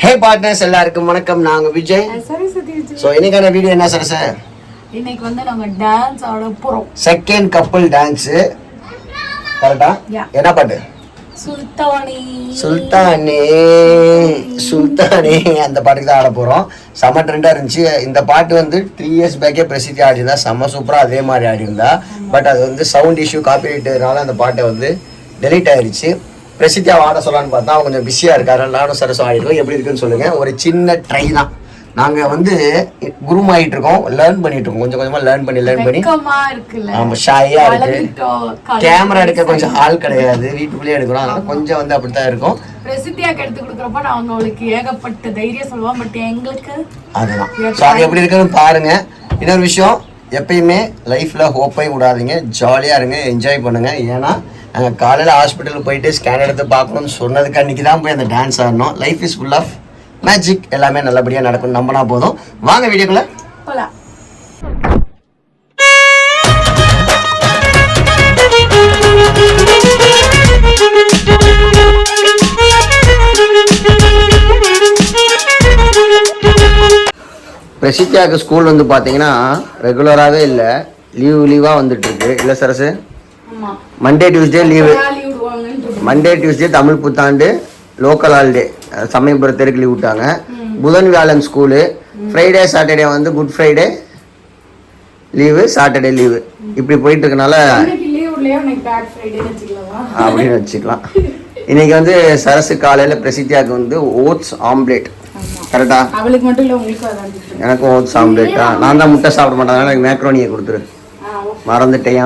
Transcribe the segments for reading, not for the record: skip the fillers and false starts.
ஹே partners எல்லாருக்கும் வணக்கம். நாங்க விஜய். சோ இன்னைக்கான வீடியோ என்ன சார் சார்? இன்னைக்கு வந்து நம்ம டான்ஸ் ஆட போறோம். Second couple dance. கரெக்ட்டா? என்ன பாட்டு? சுல்தானே சுல்தானே சுல்தானே அந்த பாட்டுக்கு தான் ஆட போறோம். செம்ம ட்ரெண்டா இருந்துச்சு. இந்த பாட்டு வந்து 3 years பேக்கே பிரசித்தி ஆடிருந்தா செம்ம சூப்பரா அதே மாதிரி ஆடிருந்தா. பட் அது வந்து சவுண்ட் இஷ்யூ காப்பிரைட்னால அந்த பாட்டை வந்து டெலீட் ஆயிடுச்சு. பிரசித்தியா ஆட சொல்லலான்னு பார்த்தா அவங்க கொஞ்சம் பிஸியாக இருக்காரு. நானும் சரசும் ஆடிடுவோம். எப்படி இருக்குன்னு சொல்லுங்க. ஒரு சின்ன ட்ரை தான். நாங்கள் வந்து குரூம் ஆகிட்டு இருக்கோம், லேர்ன் பண்ணிட்டு இருக்கோம். கொஞ்சம் கொஞ்சமாக லேர்ன் பண்ணி ஆமாம் ஷாயா இருக்கு. கேமரா எடுக்க கொஞ்சம் ஆள் கிடையாது, வீட்டுக்குள்ளேயே எடுக்கிறோம். அதனால கொஞ்சம் வந்து அப்படித்தான் இருக்கும். பிரசித்தியாக்கு எடுத்து கொடுக்குறப்ப நான் அவங்களுக்கு ஏகப்பட்ட தைரியம் சொல்லுவோம். பட் எங்களுக்கு அதுதான். ஸோ அது எப்படி இருக்குன்னு பாருங்க. இன்னொரு விஷயம், எப்பயுமே லைஃப்ல ஹோப்பே விடாதீங்க, ஜாலியாக இருங்க, என்ஜாய் பண்ணுங்க. ஏன்னா நாங்கள் காலையில் ஹாஸ்பிட்டலுக்கு போயிட்டு ஸ்கேன் எடுத்து பார்க்கணும்னு சொன்னதுக்கு அன்றைக்கி தான் போய் அந்த டான்ஸ் ஆடணும். Life is full of magic. எல்லாமே நல்லபடியாக நடக்கும், நம்பினா போதும். வாங்க வீடியோக்குள்ள போலாம். பிரசித்தியாவுக்கு ஸ்கூல் வந்து பார்த்தீங்கன்னா ரெகுலராகவே இல்லை, லீவாக வந்துட்டு இருக்கு. இல்லை Sarasu? Monday Tuesday leave. Monday Tuesday Tamil புத்தாண்டு, லோக்கல் ஹாலிடே, சமயபுரத்திற்கு லீவ் விட்டாங்க. புதன் வியாழன் ஸ்கூலு, ஃப்ரைடே சாட்டர்டே வந்து good Friday leave, Saturday leave. இப்படி போயிட்டு இருக்கனால அப்படின்னு வச்சுக்கலாம். இன்னைக்கு வந்து சரசு காலையில் பிரசித்தியாவுக்கு வந்து ஓட்ஸ் ஆம்லேட். கரெக்டா? அவளுக்கு மட்டும் இல்லை, உங்களுக்கு எனக்கும் ஓட்ஸ் ஆம்லேட்டா. நான் தான் முட்டை சாப்பிட மாட்டேன், எனக்கு மேக்ரோனியை கொடுத்துரு. மறந்துட்டேன்,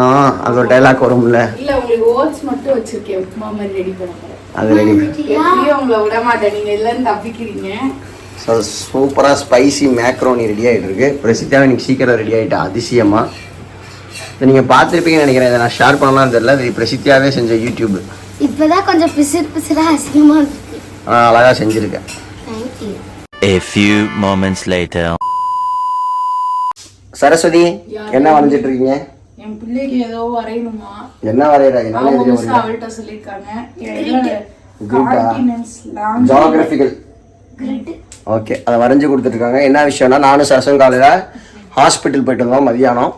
அது ஒரு டைலாக் வரும்ல. இல்ல உங்களுக்கு ஓட்ஸ் மட்டும் வச்சிருக்கேன், உப்புமா மாதிரி ரெடி பண்ண போறேன். அது ரெடி உங்களை விட மாட்டேன், நீங்க எல்லாரும் தப்பிக்கிறீங்க. ஸோ சூப்பராக ஸ்பைசி மேக்ரோனி ரெடி ஆகிட்டு இருக்கு. பிரசித்தியாக இன்னைக்கு சீக்கிரம் ரெடி ஆகிட்டா, அதிசயமா. இதை நீங்கள் பார்த்துருப்பீங்கன்னு நினைக்கிறேன். இதை நான் ஷேர் பண்ணலாம் தெரியல. இது பிரசித்தியாவே செஞ்ச யூடியூப். இப்போதான் கொஞ்சம் பிசிறா அசிங்கமா இருக்கு. அழகாக செஞ்சுருக்கேன். A few moments later. Saraswati, என்ன வரைஞ்சிட்டு இருக்கீங்க? என் பிள்ளைக்கு ஏதோ வரையணுமா? என்ன வரையறாங்க? அவள்கிட்ட சொல்லிருக்காங்க ஜியோகிராபிக்கல். ஓகே, அதை வரைஞ்சி கொடுத்துருக்காங்க. என்ன விஷயம்னா, நானும் சரசும் காலையில் ஹாஸ்பிட்டல் போயிட்டு வந்தோம். மதியானம்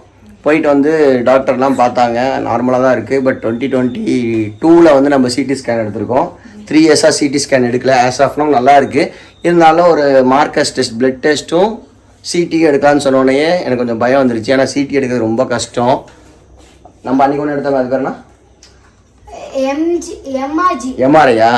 போயிட்டு வந்து டாக்டர்லாம் பார்த்தாங்க, நார்மலாக தான் இருக்குது. பட் 2022 வந்து நம்ம சிடி ஸ்கேன் எடுத்திருக்கோம். 3 years சிடி ஸ்கேன் எடுக்கல. ஆஸ் ஆஃப் நோ நல்லா இருக்குது. இருந்தாலும் ஒரு மார்க்கஸ் டெஸ்ட், பிளட் டெஸ்ட்டும் சிடி எடுக்கலான்னு சொன்னோடனே எனக்கு கொஞ்சம் பயம் வந்துருச்சு. ஏன்னா சிடி எடுக்கிறது ரொம்ப கஷ்டம். நம்ம அன்றைக்கி ஒன்று எடுத்தோம், அது பேருனா எம்ஆர்ஐயா?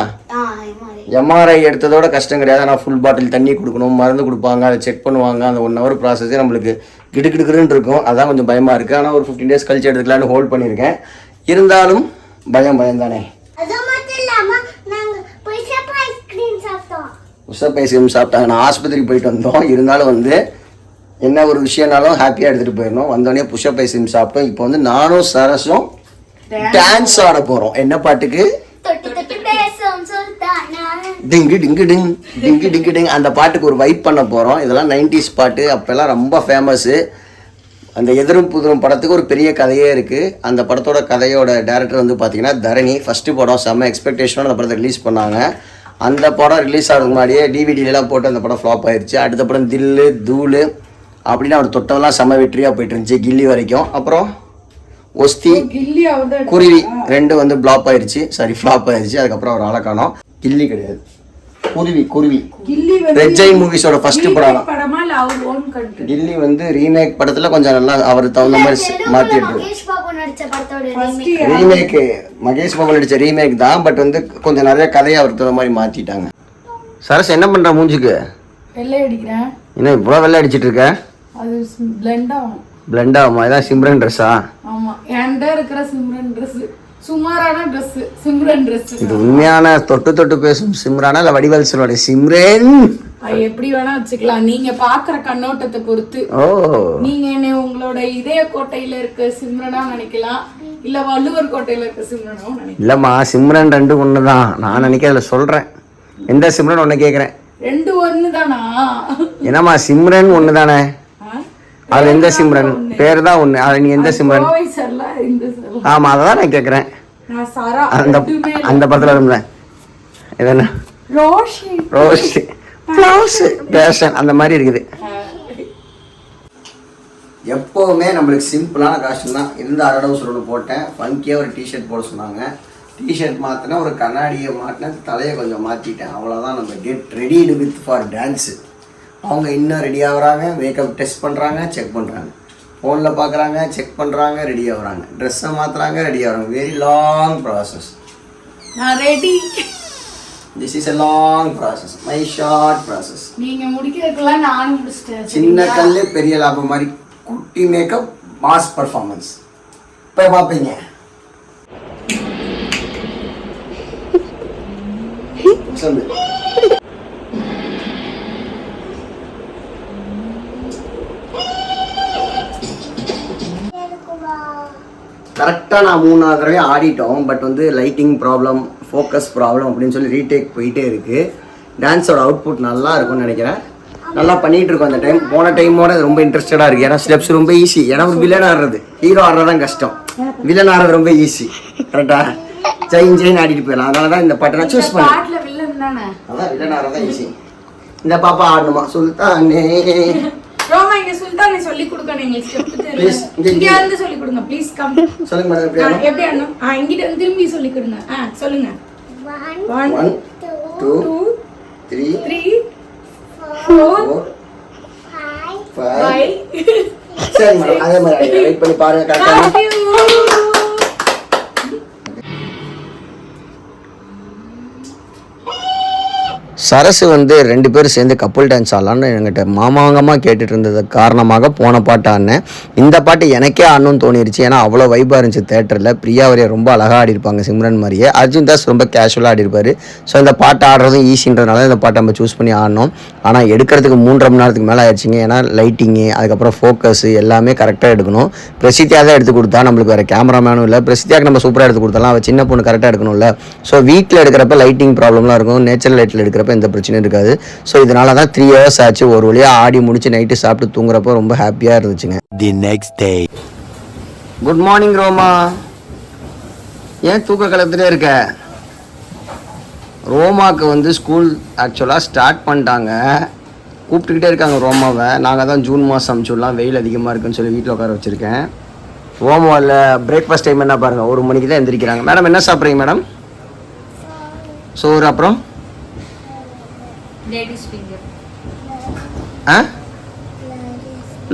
எம்ஆர்ஐ எடுத்ததோட கஷ்டம் கிடையாது. ஆனால் ஃபுல் பாட்டில் தண்ணி கொடுக்கணும், மருந்து கொடுப்பாங்க, அதை செக் பண்ணுவாங்க. அந்த 1 hour ப்ராசஸே நம்மளுக்கு கிடுக்கிடுக்குன்னு இருக்கும். அதான் கொஞ்சம் பயமாக இருக்குது. ஆனால் ஒரு 15 days கழிச்சு எடுத்துக்கலான்னு ஹோல்ட் பண்ணியிருக்கேன். இருந்தாலும் பயம் தானே. உஷப் ஐஸ்கிரீம் சாப்பிட்டாங்க. நான் ஆஸ்பத்திரிக்கு போயிட்டு வந்தோம். இருந்தாலும் வந்து என்ன ஒரு விஷயம்னாலும் ஹாப்பியாக எடுத்துகிட்டு போயிடணும். வந்தோடனே புஷ்அப் ஐஸ்கிரீம் சாப்பிட்டோம். இப்போ வந்து நானும் சரசும் டான்ஸ் ஆட போகிறோம். என்ன பாட்டுக்கு? டிங்கு டிங்கு டிங் டிங்கு டிங்கு டிங். அந்த பாட்டுக்கு ஒரு வைப் பண்ண போகிறோம். இதெல்லாம் 90s பாட்டு, அப்போல்லாம் ரொம்ப ஃபேமஸ்ஸு. அந்த எதிரும் புதிரும் படத்துக்கு ஒரு பெரிய கதையே இருக்குது. அந்த படத்தோட கதையோட டேரக்டர் வந்து பார்த்தீங்கன்னா தரணி. ஃபஸ்ட்டு படம் செம்ம எக்ஸ்பெக்டேஷனோட அந்த படத்தை ரிலீஸ் பண்ணாங்க. அந்த படம் ரிலீஸ் ஆகிறதுக்கு முன்னாடியே டிவிடிலாம் போட்டு அந்த படம் ஃப்ளாப் ஆயிடுச்சு. அடுத்த படம் தில்லு தூளு அப்படின்னு அவர் தொட்டதெல்லாம் செம்ம வெற்றியாக போயிட்டு இருந்துச்சு, கில்லி வரைக்கும். அப்புறம் ஒஸ்தி, குருவி 2 வந்து ஃப்ளாப் ஆயிடுச்சு. அதுக்கப்புறம் அவர் ஆளை காணோம். கில்லி கிடையாது, குருவி. ரெட் ஜெயின் மூவிஸோட ஃபர்ஸ்ட் படம். கில்லி வந்து ரீமேக் படத்துல கொஞ்சம் நல்லா அவர் தகுந்த மாதிரி மாற்றி எடுத்து ரீமேக். மகேஷ் பாபு நடிச்ச ரீமேக் தான். பட் வந்து கொஞ்சம் நிறைய கதையை அவர் தகுந்த மாதிரி மாத்திட்டாங்க. சரஸ் என்ன பண்ற? மூஞ்சுக்கு வெள்ளை அடிக்கிறேன். என்ன இவ்வளோ வெள்ளை அடிச்சிட்டு இருக்க? அது பிளெண்ட் ஆகுமா? இதான் சிம்ரன் ட்ரெஸ்ஸா? ஆமா, என்கிட்ட இருக்கிற சிம்ரன் ட்ரெஸ் சுமாரான ட்ரெஸ், சிம்ரன் ட்ரெஸ். இது உண்மையான தொட்டு பேசும் சிம்ரானா இல்ல வடிவேல் சொல்லுவாரு சிம்ரன்? எப்படி வேணா வச்சுக்கலாம், நீங்க பாக்குற கண்ணோட்டத்தை பொறுத்து. நீங்க என்ன உங்களோட இதய கோட்டையில இருக்க சிம்ரனா நினைக்கலாம், இல்ல வள்ளுவர் கோட்டையில இருக்க சிம்ரனா நினைக்கலாம். இல்லம்மா, சிம்ரன் 2 ஒண்ணுதான். நான் நினைக்கிறதுல சொல்றேன். எந்த சிம்ரன் ஒண்ணு கேக்குறேன்? 2 ஒண்ணுதானா? என்னம்மா சிம்ரன் ஒண்ணுதானே? அது எந்த சிம்ரன்? பேர் தான் ஒண்ணு. அது நீ எந்த சிம்ரன்? ஆமா, அதான் நான் கேக்குறேன். அந்த படத்துல வரும்ல, இது என்ன? ரோஷி. ப்ளவுஸ் பேஷன் அந்த மாதிரி இருக்குது. எப்போவுமே நம்மளுக்கு சிம்பிளான காஸ்டியூம் தான். இருந்த அரடவுசர் ஒன்று போட்டேன், ஃபங்கியாக ஒரு டிஷர்ட் போட சொன்னாங்க. டிஷர்ட் மாற்றினா ஒரு கண்ணாடியை மாட்டினேன், தலையை கொஞ்சம் மாற்றிட்டேன். அவ்வளோதான். நம்ம கெட் ரெடிடு வித் ஃபார் டான்ஸு. அவங்க இன்னும் ரெடி ஆகுறாங்க, மேக்கப் டெஸ்ட் பண்ணுறாங்க, செக் பண்ணுறாங்க, ஃபோனில் பார்க்குறாங்க, செக் பண்ணுறாங்க, ரெடி ஆகுறாங்க, ட்ரெஸ்ஸை மாற்றுறாங்க, ரெடி ஆகுறாங்க. Very long process. நான் ready. This is a long process, my short process. நீங்க முடிக்கிறதுக்குலாம் நானும் முடிச்சிட்டேன். சின்ன கல்லு பெரிய லாபம் மாதிரி குட்டி மேக்கப் மாஸ் பர்ஃபார்மன்ஸ் போய் பார்ப்பீங்க. சொல்லு. கரெக்டாக நான் 3 தடவை ஆடிட்டோம். பட் வந்து லைட்டிங் ப்ராப்ளம், ஃபோக்கஸ் ப்ராப்ளம் அப்படின்னு சொல்லி ரீடேக் போயிட்டே இருக்குது. டான்ஸோட அவுட்புட் நல்லா இருக்கும்னு நினைக்கிறேன். நல்லா பண்ணிகிட்டு இருக்கோம் அந்த டைம். போன டைமோட ரொம்ப இன்ட்ரெஸ்டடாக இருக்குது. ஏன்னா ஸ்டெப்ஸ் ரொம்ப ஈஸி. ஏன்னா ஒரு வில்லன் ஆடுறது, ஹீரோ ஆடுறது தான் கஷ்டம். வில்லன் ஆடுறது ரொம்ப ஈஸி. கரெக்டாக ஜெயின் ஆடிட்டு போயிடலாம். அதனால தான் இந்த பாட்டை நான் சூஸ் பண்ணேன். அதான் வில்லன் ஆடுறது தான் ஈஸி. இந்த பாப்பா ஆடணுமா? சுல்தானே ரோமா இங்க சுல்தானே சொல்லி கொடுக்கணும். எங்களுக்கு ஸ்டெப் தெரியல. இங்க வந்து சொல்லி கொடுங்க ப்ளீஸ். கம் சொல்லுங்க மேடம். எப்படி ஆடணும்? இங்கிட்ட வந்து திரும்பி சொல்லி கொடுங்க. சொல்லுங்க. 1 2 3 4 5. சரி மேடம், அதே மாதிரி வெயிட் பண்ணி பாருங்க. கரெக்டாக சரசு வந்து 2 பேரும் சேர்ந்து கப்புள் டான்ஸ் ஆடலான்னு என்கிட்ட மாமாங்கமாக கேட்டுட்டு இருந்தது காரணமாக போன பாட்டு ஆடினேன். இந்த பாட்டு எனக்கே ஆடணும்னு தோணிருச்சு. ஏன்னா அவ்வளோ வைப்பாக இருந்துச்சு தேட்டரில். பிரியா வரைய ரொம்ப அழகாக ஆடிருப்பாங்க சிம்ரன் மாதிரியே. அர்ஜுன் தாஸ் ரொம்ப கேஷுவலாக ஆடிருப்பார். ஸோ இந்த பாட்டு ஆடுறதும் ஈஸின்றதுனால இந்த பாட்டை நம்ம சூஸ் பண்ணி ஆடணும். ஆனால் எடுக்கிறதுக்கு 3.5 மணி நேரத்துக்கு மேலே ஆயிடுச்சிங்க. ஏன்னா லைட்டிங்கு, அதுக்கப்புறம் ஃபோக்கஸு எல்லாமே கரெக்டாக எடுக்கணும். பிரசித்தியாக தான் எடுத்து கொடுத்தா, நம்மளுக்கு வேறு கேமராமேனும் இல்லை. பிரசித்தியாக நம்ம சூப்பராக எடுத்து கொடுத்தாலாம். அவள் சின்ன பொண்ணு கரெக்டாக எடுக்கணும்ல. ஸோ வீட்டில் எடுக்கிறப்ப லைட்டிங் ப்ராப்ளம்லாம் இருக்கும். நேச்சுரல் லைட்டில் எடுக்கிறப்ப எந்த பிரச்சனையும் இருக்காது. ஸோ இதனால தான் 3 hours ஆச்சு. ஒரு வழியாக ஆடி முடிச்சு நைட்டு சாப்பிட்டு தூங்குறப்போ ரொம்ப ஹாப்பியாக இருந்துச்சுங்க. The next day. Good morning Roma. ஏன் தூக்க கலத்துட்டே இருக்க? ரோமாவுக்கு வந்து ஸ்கூல் ஆக்சுவலாக ஸ்டார்ட் பண்ணிட்டாங்க. கூப்பிட்டுக்கிட்டே இருக்காங்க ரோமாவை. நாங்கள் தான் ஜூன் மாதம் அனுப்பிச்சுடலாம், வெயில் அதிகமாக இருக்குன்னு சொல்லி வீட்டில் உட்கார வச்சுருக்கேன். ரோமாவில் பிரேக்ஃபாஸ்ட் டைம் என்ன பாருங்கள், 1 மணிக்கு தான் எந்திரிக்கிறாங்க. மேடம் என்ன சாப்பிட்றீங்க மேடம்? சோறு, அப்புறம் லேடிஸ் ஃபிங்கர்.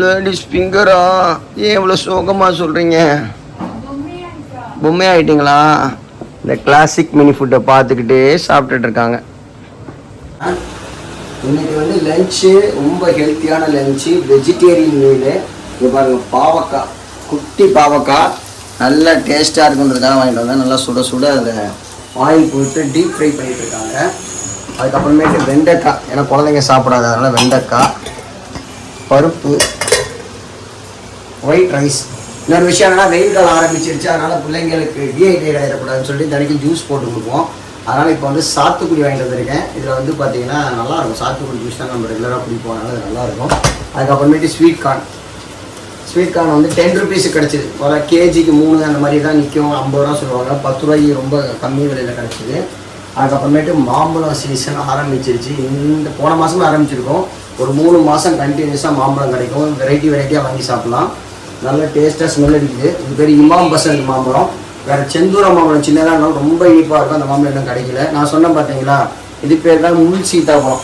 லேடிஸ் ஃபிங்கரா? ஏன் இவ்வளோ சோகமாக சொல்கிறீங்க? பொம்மை ஆகிட்டிங்களா? இந்த கிளாசிக் மினி ஃபுட்டை பார்த்துக்கிட்டே சாப்பிட்டுட்டு இருக்காங்க. இன்னைக்கு வந்து லஞ்சு ரொம்ப ஹெல்த்தியான லஞ்சு, வெஜிடேரியன் மீல். இது பாருங்கள், பாவக்காய், குட்டி பாவக்காய் நல்லா டேஸ்ட்டாக இருக்குன்றதுக்காக வாங்கிட்டு வந்தேன். நல்லா சுட சுட அதை ஆயில் போட்டு டீப் ஃப்ரை பண்ணிட்டு இருக்காங்க. அதுக்கப்புறமேட்டு வெண்டைக்காய், ஏன்னா குழந்தைங்க சாப்பிடாத, அதனால் வெண்டைக்காய், பருப்பு, ஒயிட் ரைஸ். இன்னொரு விஷயம் என்னன்னா, வெயில் காலம் ஆரம்பிச்சிருச்சு. அதனால் பிள்ளைங்களுக்கு டீஹைட்ரேட் ஆகிடக்கூடாதுன்னு சொல்லிட்டு தனிக்கு ஜூஸ் போட்டு கொடுப்போம். அதனால் இப்போ வந்து சாத்துக்குடி வாங்கிட்டு வந்திருக்கேன். இதில் வந்து பார்த்தீங்கன்னா நல்லாயிருக்கும். சாத்துக்குடி ஜூஸ் தான் நம்ம ரெகுலராக குடிப்போம், அதனால் இது நல்லாயிருக்கும். அதுக்கப்புறமேட்டு ஸ்வீட் கார்ன் வந்து 10 rupees கிடச்சிது. ஒரு கேஜிக்கு 3 அந்த மாதிரி தான் நிற்கும். 50 ரூபா சொல்லுவாங்க. 10 ரூபாய்க்கு ரொம்ப கம்மி விலையில் கிடச்சிது. அதுக்கப்புறமேட்டு மாம்பழம் சீசன் ஆரம்பிச்சிருச்சு. இந்த போன மாதமே ஆரம்பிச்சிருக்கோம். ஒரு 3 மாதம் கண்டினியூஸாக மாம்பழம் கிடைக்கும். வெரைட்டியாக வாங்கி சாப்பிட்லாம். நல்ல டேஸ்ட்டாக ஸ்மெல் அடிக்குது. இது பேர் இமாம் பசந்த் மாம்பழம். வேறு செந்தூரம் மாம்பழம் சின்னதாக இருந்தாலும் ரொம்ப இனிப்பாக இருக்கும். அந்த மாம்பழம் இன்னும் கிடைக்கல. நான் சொன்னேன் பார்த்தீங்களா, இது பேர் தான் முள் சீத்தாப்பழம்.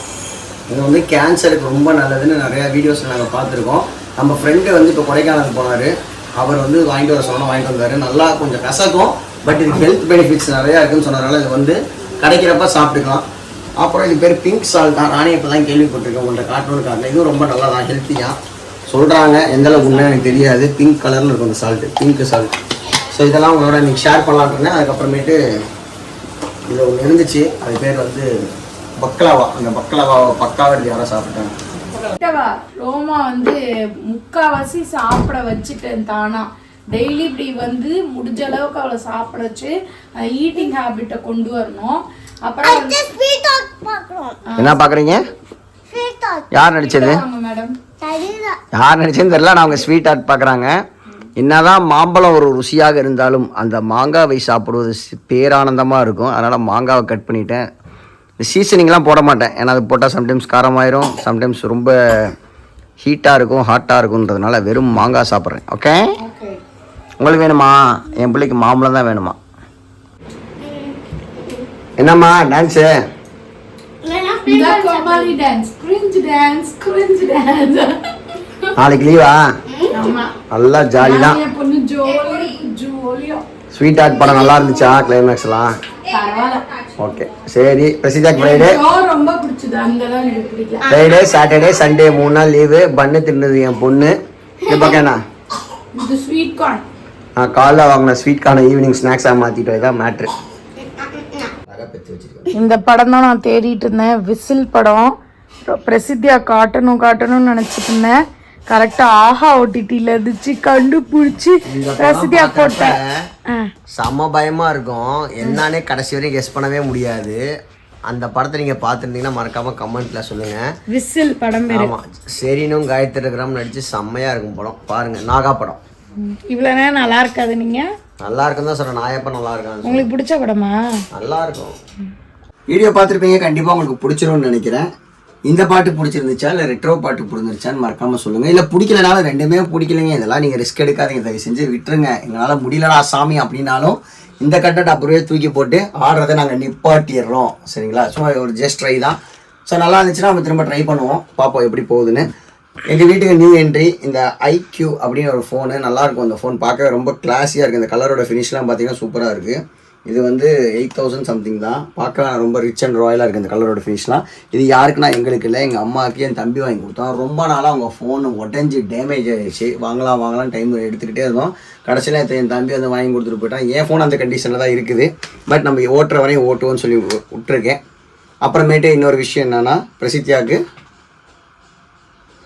இது வந்து கேன்சருக்கு ரொம்ப நல்லதுன்னு நிறையா வீடியோஸில் நாங்கள் பார்த்துருக்கோம். நம்ம ஃப்ரெண்டு வந்து இப்போ கொடைக்கானலுக்கு போனார். அவர் வந்து வாங்கிட்டு வர சொன்னால் வாங்கிட்டு வந்தார். நல்லா கொஞ்சம் கசக்கும், பட் இது ஹெல்த் பெனிஃபிட்ஸ் நிறையா இருக்குதுன்னு சொன்னதுனால இது வந்து கிடைக்கிறப்ப சாப்பிட்டுக்கலாம். அப்புறம் இது பேர் பிங்க் சால்ட் தான். நானே இப்போ தான் கேள்விப்பட்டிருக்கேன். உங்கள்கிட்ட காட்டணும். இதுவும் ரொம்ப நல்லா தான், ஹெல்த்தியாக சொல்கிறாங்க. எந்தளவுக்கு உண்மை எனக்கு தெரியாது. பிங்க் கலரில் இருக்கும் அந்த சால்ட்டு, பிங்க் சால்ட். ஸோ இதெல்லாம் உங்களோட இன்றைக்கி ஷேர் பண்ணலான்னு இருந்தேன். அதுக்கப்புறமேட்டு இது ஒன்று இருந்துச்சு, அது பேர் வந்து பக்லாவா. அந்த பக்லாவாவை பக்காவை யாரோ சாப்பிட்டாங்க. ரோமா வந்து முக்காவாசி சாப்பிட வச்சுட்டேன் தானா. டெய்லி இப்படி வந்து முடிஞ்ச அளவுக்கு அவளை சாப்பிட வச்சு ஈட்டிங் ஹேபிட்டை கொண்டு வரணும். அப்புறம் என்ன பார்க்குறீங்க? யார் நடிச்சது? மேடம் யார் நடிச்சதுன்னு தெரியல. நான் அவங்க ஸ்வீட் ஆர்ட் பார்க்குறாங்க. என்னதான் மாம்பழம் ஒரு ருசியாக இருந்தாலும் அந்த மாங்காவை சாப்பிடுவது பேரானந்தமாக இருக்கும். அதனால் மாங்காவை கட் பண்ணிட்டேன். இந்த சீசனிங்லாம் போட மாட்டேன், ஏன்னா அது போட்டால் சம்டைம்ஸ் காரமாயிரும், சம்டைம்ஸ் ரொம்ப ஹீட்டாக இருக்கும், ஹாட்டாக இருக்குன்றதுனால வெறும் மாங்காய் சாப்பிட்றேன். ஓகே, உங்களுக்கு வேணுமா? என் பிள்ளைக்கு மாம்பழம் தான் வேணுமா? என்னம்மா டான்ஸு? இந்த கோமாளி டான்ஸ், கிரிஞ்ச் டான்ஸ். நாளைக்கு லீவா? ஆமா, நல்லா ஜாலி தான். என் பொண்ணு ஜோலியா. ஸ்வீட் ஹார்ட் படம் நல்லா இருந்துச்சா? கிளைமேக்ஸ்லாம் பரவாயில்ல. ஓகே, சரி. பிரசிதாக்கு ஃப்ரைடே ரொம்ப பிடிச்சது, அங்கதான் எனக்கு பிடிக்கல. ஃப்ரைடே சாட்டர்டே சண்டே 3 நாள் லீவு. பண்ணு தின்னது என் பொண்ணு. இது பக்கம்ண்ணா இது ஸ்வீட் கார்ன். நான் காலைல வாங்கின ஸ்வீட் கார்னை ஈவினிங் ஸ்நாக்ஸாக மாற்றிட்டு இதான் மேட்ரு. இந்த படம் தான் நான் தேடிட்டு இருந்தேன், விசில் படம். பிரசித்தியா காட்டணும்னு நினைச்சிட்டு இருந்தேன். கரெக்டா ஆஹா ஓடிடில இருந்துச்சு, கண்டுபிடிச்சி பிரசித்தியா போட்டேன். செம்ம பயமா இருக்கும், என்னன்னே கடைசி வரையும் கெஸ் பண்ணவே முடியாது. அந்த படத்தை நீங்க பார்த்துருந்தீங்கன்னா மறக்காம கமெண்ட்ல சொல்லுங்க. விசில் படம் பேரு. ஆமா, செரினும் காயத்ரி கிராம் நடிச்சு செம்மையா இருக்கும் படம். பாருங்க, நாகா படம். இவ்வளவு நேரம் நல்லா இருக்காது. நீங்க நல்லா இருக்கும் தான் சொல்றேன், நான் எப்ப நல்லா இருக்கான்னு. உங்களுக்கு பிடிச்ச படமா? நல்லா இருக்கும். வீடியோ பார்த்துருப்பீங்க, கண்டிப்பாக உங்களுக்கு பிடிச்சிரும்னு நினைக்கிறேன். இந்த பாட்டு பிடிச்சிருந்துச்சா இல்லை ரெட்ரோ பாட்டு பிடிச்சிருந்துச்சான்னு மறக்காமல் சொல்லுங்கள். இல்லை பிடிக்கலனாலும் ரெண்டுமே பிடிக்கலைங்க, இதெல்லாம் நீங்கள் ரிஸ்க் எடுக்காதீங்க, தயவு செஞ்சு விட்டுருங்க. எங்களால் முடியலடா சாமி அப்படின்னாலும் இந்த கண்டென்ட் அப்படியே தூக்கி போட்டு ஆடுறதை நாங்கள் நிப்பாட்டிடுறோம், சரிங்களா? சும்மா ஒரு ஜஸ்ட் ட்ரை தான். ஸோ நல்லா இருந்துச்சுன்னா நம்ம திரும்ப ட்ரை பண்ணுவோம், பார்ப்போம் எப்படி போகுதுன்னு. எங்கள் வீட்டுக்கு நியூ என்ட்ரி இந்த IQ அப்படின்னு ஒரு ஃபோனு. நல்லாயிருக்கும் அந்த ஃபோன், பார்க்கவே ரொம்ப கிளாஸியாக இருக்குது. இந்த கலரோட ஃபினிஷ்லாம் பார்த்தீங்கன்னா சூப்பராக இருக்குது. இது வந்து 8000 சம்திங் தான். பார்க்க ரொம்ப ரிச் அண்ட் ராயலாக இருக்குது இந்த கலரோட ஃபினிஷ்லாம். இது யாருக்குன்னா எங்களுக்கு இல்லை, எங்கள் அம்மாவுக்கு என் தம்பி வாங்கி கொடுத்தோம். ரொம்ப நாளாக அவங்க ஃபோனு உடஞ்சி டேமேஜ் ஆகிடுச்சு. வாங்கலாம் டைம் எடுத்துக்கிட்டே இருந்தோம். கடைசியில் என் தம்பி வந்து வாங்கி கொடுத்துட்டு போயிட்டான். என் ஃபோன் அந்த கண்டிஷனில் தான் இருக்குது. பட் நம்ம ஓட்டுற வரையும் ஓட்டுவோன்னு சொல்லி விட்டுருக்கேன். அப்புறமேட்டு இன்னொரு விஷயம் என்னென்னா, பிரசித்தியாவுக்கு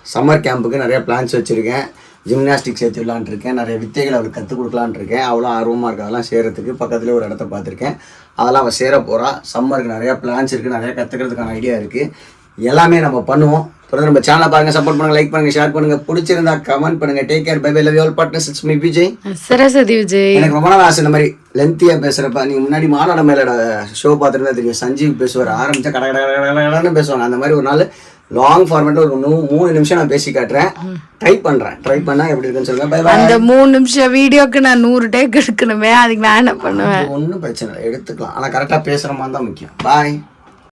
சம்மர் கேம்புக்கு நிறைய பிளான்ஸ் வச்சுருக்கேன். ஜிம்னாஸ்டிக் சேர்த்து விடலான் இருக்கேன், நிறைய வித்தைகள் அவளுக்கு கற்றுக் கொடுக்கலான் இருக்கேன். அவ்வளோ ஆர்வமாக இருக்குது அதெல்லாம் சேரத்துக்கு. பக்கத்துலேயே ஒரு இடத்த பார்த்துருக்கேன், அதெல்லாம் அவள் சேர போகிறா. சம்மருக்கு நிறையா பிளான்ஸ் இருக்குது, நிறையா கற்றுக்கிறதுக்கான ஐடியா இருக்குது. எல்லாமே நம்ம பண்ணுவோம். தொடர்ந்து நம்ம சேனலை பாருங்கள், சப்போர்ட் பண்ணுங்கள், லைக் பண்ணுங்கள், ஷேர் பண்ணுங்கள், பிடிச்சிருந்தா கமெண்ட் பண்ணுங்கள். Take care, bye bye, love you all partners. It's me Vijay, Saraswathi Vijay. எனக்கு ரொம்ப நாள் ஆசை இந்த மாதிரி லென்த்தியாக பேசுகிறப்ப. நீங்கள் முன்னாடி மாநாட மேலோட ஷோ பார்த்துருந்தா தெரியும், சஞ்சீவ் பேசுவார். ஆரம்பித்தா கடன்னு பேசுவாங்க. அந்த மாதிரி ஒரு நாள் லாங் ஃபார்மேட் ஒரு 3 நிமிஷம் நான் பேசி காட்டுறேன். ட்ரை பண்ணா எப்படி இருக்குன்னு சொல்லுங்க. Bye bye. அந்த 3 நிமிஷம் வீடியோக்கு நான் 100 டேக் எடுக்கணுமே, அதுக்கு நான் என்ன பண்ணுவேன்? ஒன்றும் பிரச்சனை இல்லை, எடுத்துக்கலாம். ஆனால் கரெக்டாக பேசுகிற மாதிரி தான் முக்கியம். பாய்.